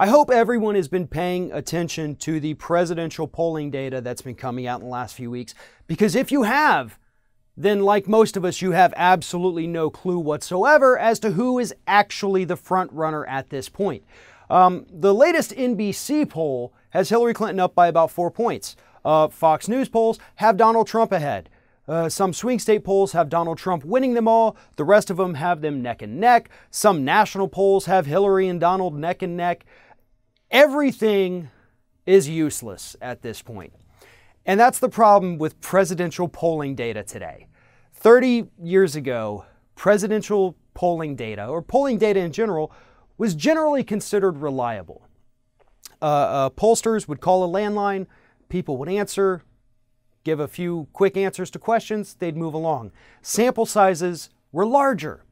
I hope everyone has been paying attention to the presidential polling data that's been coming out in the last few weeks, because if you have, then like most of us, you have absolutely no clue whatsoever as to who is actually the front runner at this point. The latest NBC poll has Hillary Clinton up by about 4 points. Fox News polls have Donald Trump ahead. Some swing state polls have Donald Trump winning them all. The rest of them have them neck and neck. Some national polls have Hillary and Donald neck and neck. Everything is useless at this point. And that's the problem with presidential polling data today. 30 years ago, presidential polling data, or polling data in general, was generally considered reliable. Pollsters would call a landline, people would answer, give a few quick answers to questions, they'd move along. Sample sizes were larger.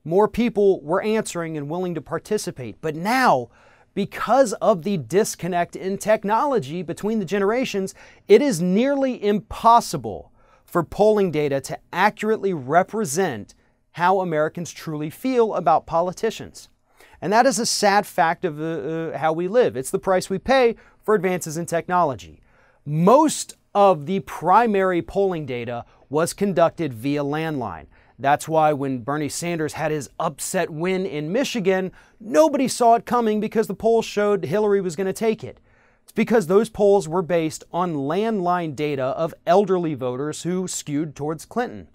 More people were answering and willing to participate. But now, because of the disconnect in technology between the generations, it is nearly impossible for polling data to accurately represent how Americans truly feel about politicians. And that is a sad fact of how we live. It's the price we pay for advances in technology. Most of the primary polling data was conducted via landline. That's why when Bernie Sanders had his upset win in Michigan, nobody saw it coming because the polls showed Hillary was going to take it. It's because those polls were based on landline data of elderly voters who skewed towards Clinton.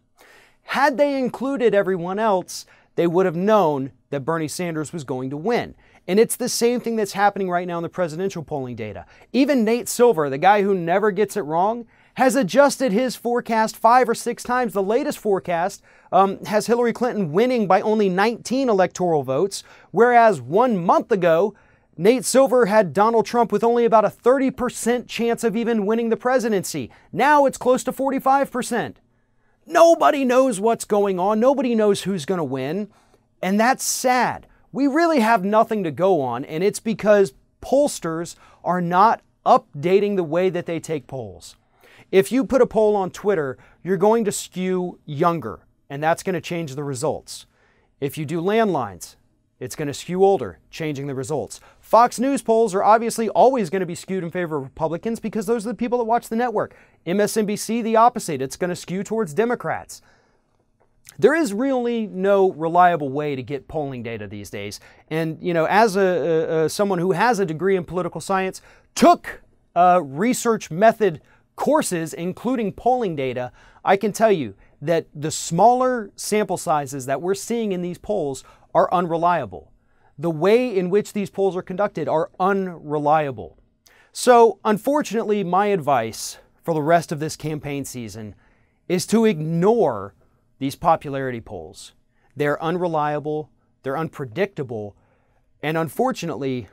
Had they included everyone else, they would have known that Bernie Sanders was going to win. And it's the same thing that's happening right now in the presidential polling data. Even Nate Silver, the guy who never gets it wrong, has adjusted his forecast 5 or 6 times. The latest forecast has Hillary Clinton winning by only 19 electoral votes, whereas 1 month ago, Nate Silver had Donald Trump with only about a 30% chance of even winning the presidency. Now it's close to 45%. Nobody knows what's going on. Nobody knows who's going to win. And that's sad. We really have nothing to go on, and it's because pollsters are not updating the way that they take polls. If you put a poll on Twitter, you're going to skew younger, and that's going to change the results. If you do landlines, it's going to skew older, changing the results. Fox News polls are obviously always going to be skewed in favor of Republicans because those are the people that watch the network. MSNBC, the opposite. It's going to skew towards Democrats. There is really no reliable way to get polling data these days. And, you know, as someone who has a degree in political science, took research method courses, including polling data, I can tell you that the smaller sample sizes that we're seeing in these polls are unreliable. The way in which these polls are conducted are unreliable. So, unfortunately, my advice for the rest of this campaign season is to ignore these popularity polls. They're unreliable, they're unpredictable, and unfortunately,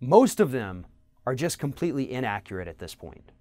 most of them are just completely inaccurate at this point.